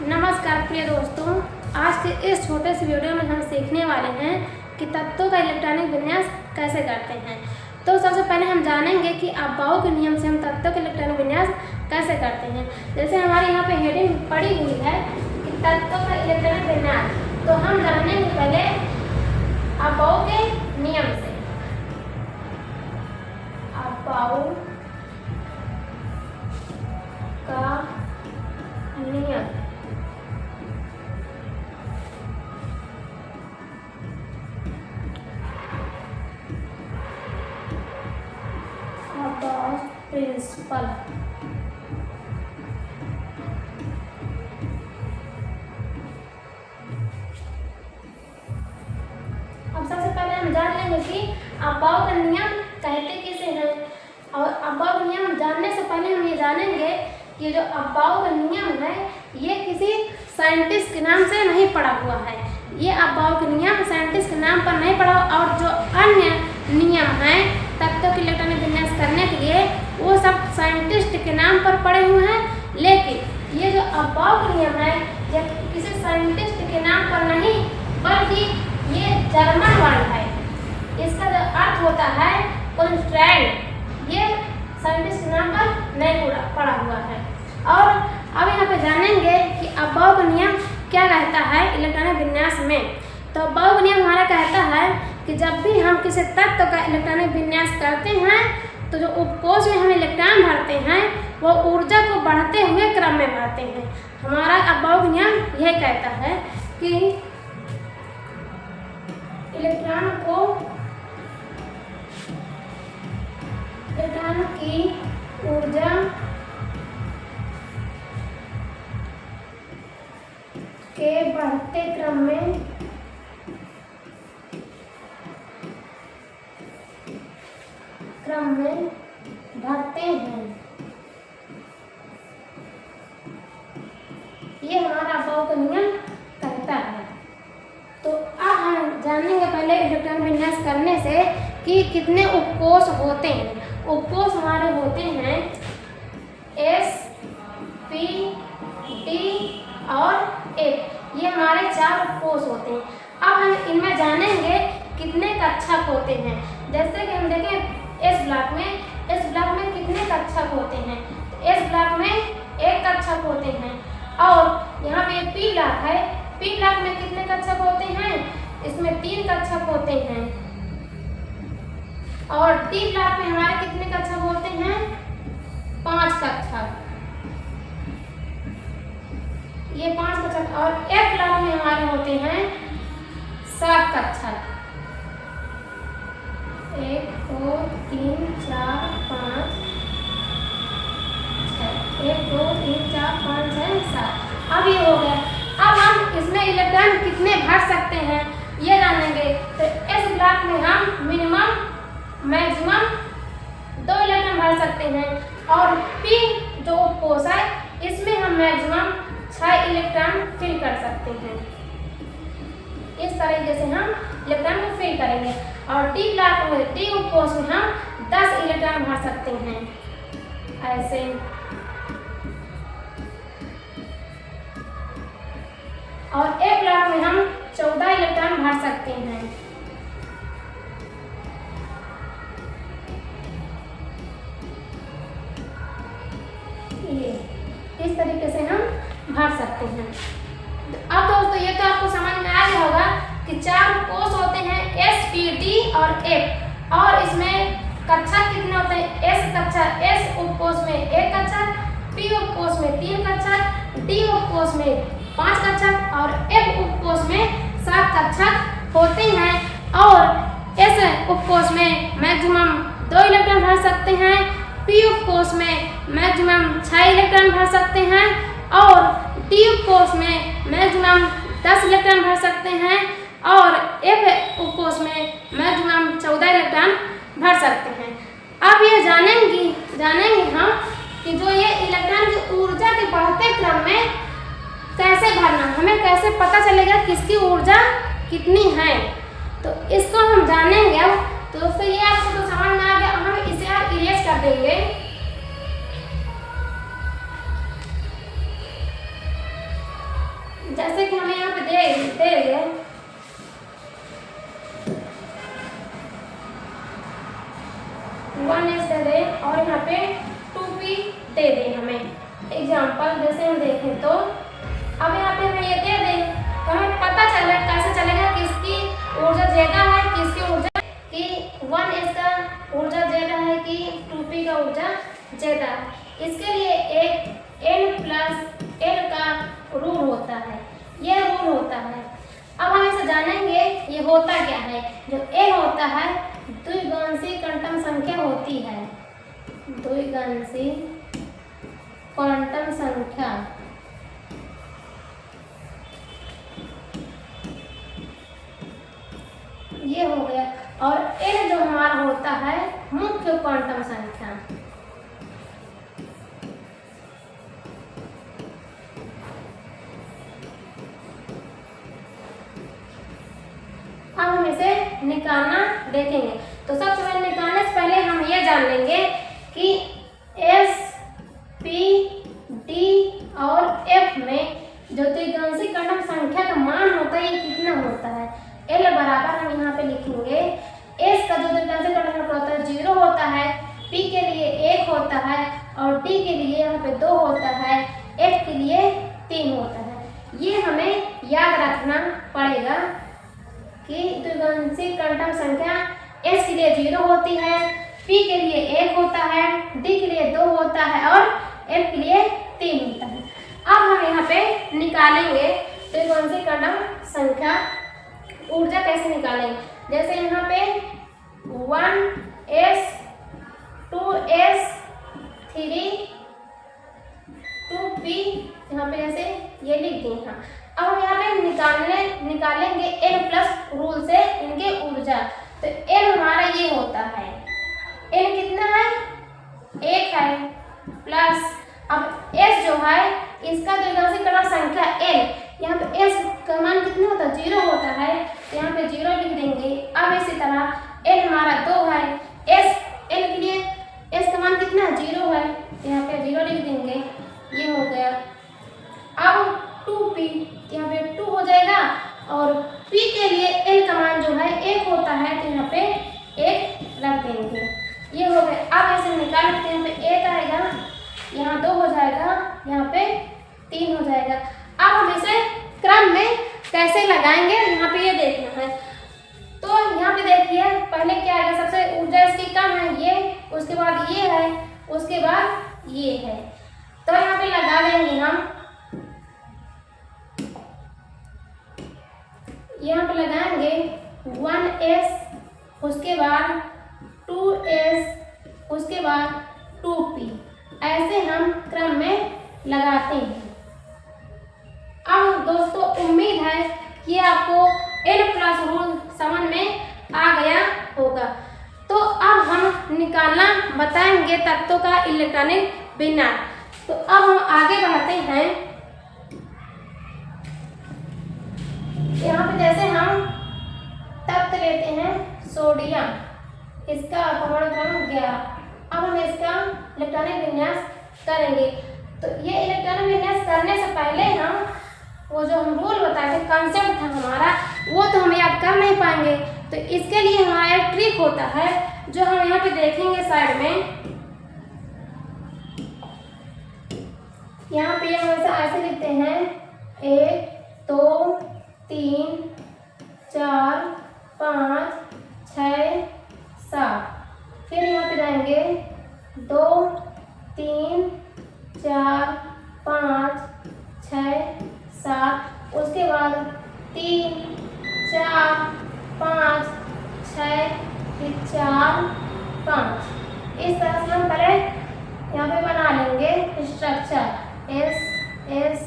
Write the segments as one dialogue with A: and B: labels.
A: नमस्कार प्रिय दोस्तों, आज के इस छोटे से वीडियो में हम सीखने वाले हैं कि तत्वों का इलेक्ट्रॉनिक विन्यास कैसे करते हैं। तो सबसे पहले हम जानेंगे कि अब्बाउ के नियम से हम तत्वों का इलेक्ट्रॉनिक विन्यास कैसे करते हैं। जैसे हमारे यहाँ पे हेडिंग पड़ी हुई है कि तत्वों का इलेक्ट्रॉनिक विन्यास, तो हम जानेंगे पहले अब्बाउ के नियम से। अब्बाउ का नियम प्रिंसिपल। अब सबसे पहले हम जान लेंगे कि अब्बाउ का नियम कहते किसे हैं। और अब्बाउ का नियम जानने से पहले हम ये जानेंगे कि जो अब्बाउ का नियम है ये किसी साइंटिस्ट के नाम से नहीं पड़ा हुआ है। ये अब्बाउ का नियम साइंटिस्ट के नाम पर नहीं पड़ा, और जो अन्य नियम हैं तत्वों के इलेक्ट्रॉनिक विन्यास करने के लिए वो सब साइंटिस्ट के नाम पर पड़े हुए हैं। लेकिन ये जो अब्बाउ का नियम है ये किसी साइंटिस्ट के नाम पर नहीं, बल्कि ये जर्मन वर्ड है। इसका जो अर्थ होता है कॉन्स्टेंट, ये साइंटिस्ट के नाम पर नहीं पड़ा हुआ है। और अब यहाँ पे जानेंगे कि अब्बाउ का नियम क्या कहता है इलेक्ट्रॉनिक विन्यास में। तो अब्बाउ का नियम हमारा कहता है कि जब भी हम किसी तत्व का इलेक्ट्रॉनिक विन्यास करते हैं तो जो उपकोष में हम इलेक्ट्रॉन भरते हैं वो ऊर्जा को बढ़ते हुए क्रम में भरते हैं। हमारा अब्बाउ का नियम यह कहता है कि इलेक्ट्रॉन की ऊर्जा के बढ़ते क्रम में भरते हैं। ये हमारा अब्बाउ का नियम कहता है। तो अब हम जानेंगे पहले इलेक्ट्रॉन विन्यास करने से कि कितने उपकोष होते हैं। उपकोष हमारे होते हैं S, P, D और F। ये हमारे 4 उपकोष होते हैं। अब हम इनमें जानेंगे कितने कक्षक होते हैं। जैसे कि हम देखें S ब्लॉक में कितने कक्षक होते हैं। तो S ब्लॉक में 1 कक्षक होते हैं। और यहाँ पे P ब्लॉक है, P ब्लॉक में कितने कक्षक होते हैं, इसमें 3 कक्षक होते हैं। और D ब्लॉक में हमारे कितने कक्षक होते हैं, 5 कक्षक, ये 5 कक्षक। और F ब्लॉक में हमारे होते हैं 7 कक्षक, 1 2 3 4 5 6, 1 2 3 4 5 6 7। अब ये हो गया। अब हम इसमें इलेक्ट्रॉन कितने भर सकते हैं ये जानेंगे। तो इस ब्लॉक में हम मैक्सिमम 2 इलेक्ट्रॉन भर सकते हैं। और P जो उपकोष है इसमें हम मैक्सिमम 6 इलेक्ट्रॉन फिल कर सकते हैं। इस तरीके से हम इलेक्ट्रॉन को फिल करेंगे। और D ब्लॉक में, D उपकोष में हम 10 इलेक्ट्रॉन भर सकते हैं ऐसे। और A ब्लॉक में हम 14 इलेक्ट्रॉन भर सकते हैं। ये इस तरीके से हम भर सकते हैं। अब दोस्तों ये तो आपको समझ में आ गया होगा कि 4 उपकोष होते हैं S, P, D और F। और इसमें कक्षक कितने होते हैं, S उपकोष में 1 कक्षक, P उपकोष में 3 कक्षक, D उपकोष में 5 कक्षक और F उपकोष में 7 कक्षक होते हैं। और S उपकोष में मैक्सिमम 2 इलेक्ट्रॉन भर सकते हैं, P उपकोष में मैक्सिमम 6 इलेक्ट्रॉन भर सकते हैं और D उपकोष में मैक्सिमम 10 इलेक्ट्रॉन भर सकते हैं और F उपकोष में मैक्सिमम 14 इलेक्ट्रॉन भर सकते हैं। अब ये जानेंगे हम कि जो ये इलेक्ट्रॉन की ऊर्जा के बढ़ते क्रम में कैसे भरना, हमें कैसे पता चलेगा किसकी ऊर्जा कितनी है, तो इसको हम जानेंगे। अब तो दोस्तों ये आपको तो समझ में आ गया। हम इसे आप इरेज कर देंगे। जैसे कि हमें यहाँ पे दे गए 1s दे दे और यहाँ पे 2p दे दे हमें। एग्जाम्पल जैसे हम देखें तो अब यहाँ पे हमें ये दे दें तो हमें पता चल कैसे चलेगा किसकी ऊर्जा ज़्यादा है, किसकी ऊर्जा कि 1s का ऊर्जा ज़्यादा है कि 2p का ऊर्जा ज़्यादा है। इसके लिए एक n+l का रूल होता है, ये रूल होता है। अब हम इसे जानेंगे ये होता क्या है। जो n होता है द्विगांशी क्वांटम संख्या होती है, द्विगांशी क्वांटम संख्या। ये हो गया। और n जो हमारा होता है मुख्य क्वांटम संख्या। अब हम इसे निकालना देखेंगे। तो सबसे पहले निकालने से पहले हम ये जान लेंगे कि S, P, D और F में जो द्विगांशी क्वांटम संख्या का मान होता है ये कितना होता है। L बराबर हम यहाँ पे लिखेंगे S का जो द्विगांशी क्वांटम संख्या होता है 0 होता है, P के लिए 1 होता है और D के लिए यहाँ पे 2 होता है, F के लिए 3 होता है। ये हमें याद रखना पड़ेगा कि द्विगांशी क्वांटम संख्या S के लिए 0 होती है, P के लिए 1 होता है, D के लिए 2 होता है और F के लिए 3 होता है। अब हम यहाँ पे निकालेंगे द्विगांशी क्वांटम संख्या ऊर्जा कैसे निकालेंगे। जैसे यहाँ पे 1s 2s 3 2p यहाँ पे जैसे ये लिख दिए। हाँ, अब हम यहाँ पे निकालेंगे n+ रूल से इनके ऊर्जा। तो n हमारा ये होता है, n कितना है 1 है प्लस अब s जो है इसका द्विगांशी क्वांटम संख्या l, यहाँ पे s का मान कितना होता है 0 होता है, यहाँ पे 0 लिख देंगे। अब इसी तरह n हमारा 2 है, s l के लिए s का मान कितना है 0 है, यहाँ पे 0 लिख देंगे। ये हो गया। अब 2p यहाँ पे 2 हो जाएगा और p के लिए l का मान जो है 1 होता है तो यहाँ पे 1 रख देंगे। ये हो गया। अब ऐसे निकाल लेते हैं, यहाँ पे 1 आएगा, यहाँ 2 हो जाएगा, यहाँ पे 3 हो जाएगा। अब हम इसे क्रम में कैसे लगाएंगे यहाँ पे ये देखना है। तो यहाँ पे देखिए पहले क्या आएगा, सबसे ऊर्जा इसकी कम है ये, उसके बाद ये है, उसके बाद ये है। तो यहाँ पे लगा देंगे हम, यहाँ पे लगाएंगे 1s, उसके बाद 2s, उसके बाद 2p, ऐसे हम क्रम में लगाते हैं। अब दोस्तों उम्मीद है कि आपको n+ रूल समझ में आ गया होगा। तो अब हम निकालना बताएंगे तत्वों का इलेक्ट्रॉनिक विन्यास। तो अब हम आगे बढ़ते हैं। यहाँ पे जैसे हम तत्व लेते हैं सोडियम, इसका परमाणु क्रमांक 11। अब हम इसका इलेक्ट्रॉनिक विन्यास करेंगे। तो ये इलेक्ट्रॉनिक विन्यास करने से पहले हम वो जो हम रूल बताए थे, कॉन्सेप्ट था हमारा, वो तो हम याद कर नहीं पाएंगे। तो इसके लिए हमारा एक ट्रिक होता है जो हम यहाँ पे देखेंगे साइड में। यहाँ पे हम ऐसे लिखते हैं 1 2 3 4 5 6 7। फिर यहाँ पे जाएंगे 2 3 4 5 6 7, उसके बाद 3 4 5 6 फिर 4 5। इस तरह से हम पहले यहाँ पे बना लेंगे structure S S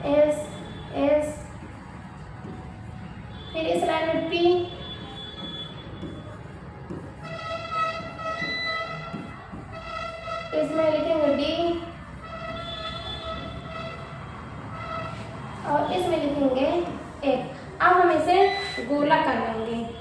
A: S S। फिर इस लाइन में P, इसमें लिखेंगे D और इसमें लिखेंगे 1। अब हम इसे गोला कर लेंगे।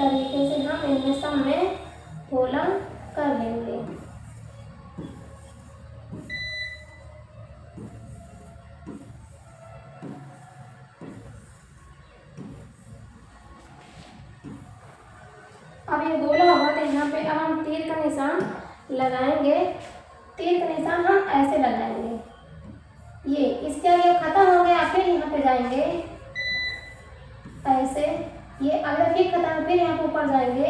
A: तरीके से हम इनमें सब में गोला कर लेंगे। अब ये गोला होगा तो यहाँ पे अब हम तीर का निशान लगाएंगे। तीर का निशान हम ऐसे लगाएंगे, ये इसके आगे खत्म हो गया, फिर यहाँ पे जाएंगे ऐसे, ये अगर फिर खत्म, फिर यहाँ पे ऊपर जाएंगे,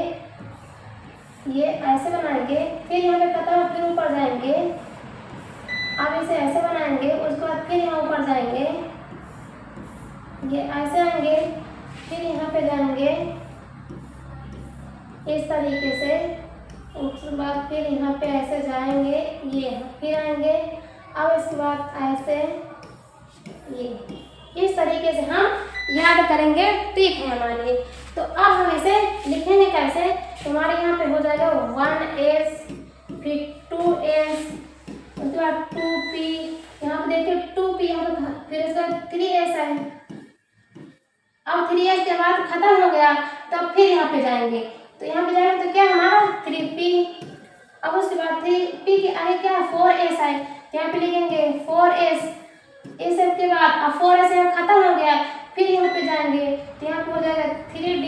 A: ये ऐसे बनाएंगे, फिर यहाँ पे खत्म, फिर ऊपर जाएंगे। अब इसे ऐसे बनाएंगे, उसके बाद फिर यहाँ ऊपर जाएंगे, ये ऐसे आएंगे, फिर यहाँ पे जाएंगे इस तरीके से, उसके बाद फिर यहाँ पे ऐसे जाएंगे, ये फिर आएंगे। अब इसके बाद ऐसे, ये इस तरीके से हम याद करेंगे, ठीक है हमारे लिए। तो अब हम इसे लिखेंगे कैसे, तो हमारे यहाँ पे हो जाएगा 1s, फिर 2s, उसके बाद 2p, यहाँ पे देखिए 2p, यहाँ पे फिर इसका 3s है। अब 3s के बाद खत्म हो गया, तब फिर यहाँ पे जाएंगे, तो यहाँ पे जाएंगे तो क्या हमारा 3p। अब उसके बाद 3p के आगे क्या 4s है, यहाँ पे लिखेंगे 4s। इस के बाद अब 4s यहाँ खत्म हो गया, फिर यहाँ पे जाएंगे तो यहाँ पे हो जाएगा 3d।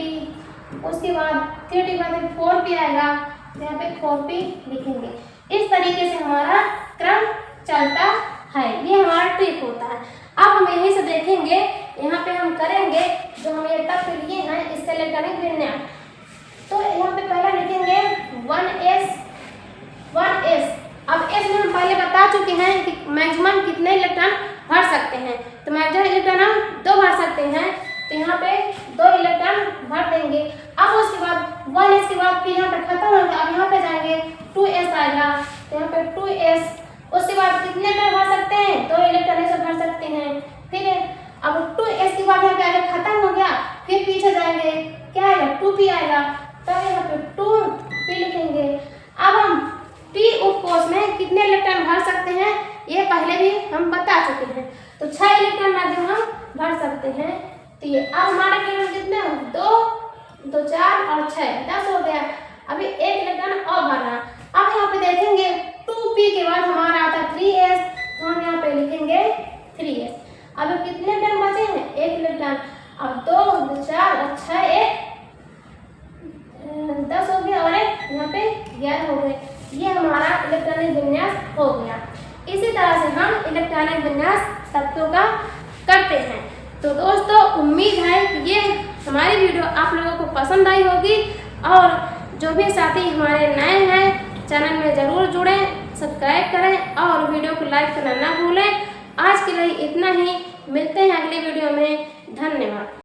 A: उसके बाद 3d के बाद 4p आएगा, तो यहाँ पे 4p लिखेंगे। इस तरीके से हमारा क्रम चलता है, ये हमारा ट्रिक होता है। अब हम यहीं से देखेंगे, यहाँ पे हम करेंगे जो हम ये तक लिए हैं इसके इलेक्ट्रॉनिक विन्यास। तो यहाँ पे पहला लिखेंगे 1s। अब s में हम पहले बता चुके हैं कि मैक्सिमम कितने इलेक्ट्रॉन भर सकते हैं, तो मैक्सिमम इलेक्ट्रॉन हम 2 भर सकते हैं, तो यहाँ पे 2 इलेक्ट्रॉन भर देंगे। अब उसके बाद 1s के बाद फिर यहाँ पे खत्म होगा, अब यहाँ पे जाएंगे 2s आएगा, तो यहाँ पे 2s। उसके बाद कितने इलेक्ट्रॉन भर सकते हैं, 2 इलेक्ट्रॉन ऐसे भर सकते हैं। फिर अब 2s के बाद यहाँ पे आगे खत्म हो गया, फिर पीछे जाएंगे, क्या आएगा 2p आएगा, तब यहाँ पे 2p लिखेंगे। अब हम p उपकोष में कितने इलेक्ट्रॉन भर सकते हैं ये पहले भी हम बता चुके हैं, तो 6 इलेक्ट्रॉन माध्यम हम भर सकते हैं। तो ये अब हमारे इलेक्ट्रॉन कितने 2, 4 और 6, 10 हो गया। अभी 1 इलेक्ट्रॉन और भरना। अब यहाँ पे देखेंगे 2p के बाद हमारा आता है 3s, तो हम यहाँ पे लिखेंगे 3s। अब कितने इलेक्ट्रॉन बचे हैं 1 इलेक्ट्रॉन। अब 2, 4 और 6, 10 हो गया और यहाँ पे 11 हो गए। ये हमारा इलेक्ट्रॉनिक विन्यास हो गया। इसी तरह से हम इलेक्ट्रॉनिक विन्यास तत्वों का करते हैं। तो दोस्तों उम्मीद है कि ये हमारी वीडियो आप लोगों को पसंद आई होगी, और जो भी साथी हमारे नए हैं चैनल में ज़रूर जुड़ें, सब्सक्राइब करें और वीडियो को लाइक करना ना भूलें। आज के लिए इतना ही, मिलते हैं अगली वीडियो में। धन्यवाद।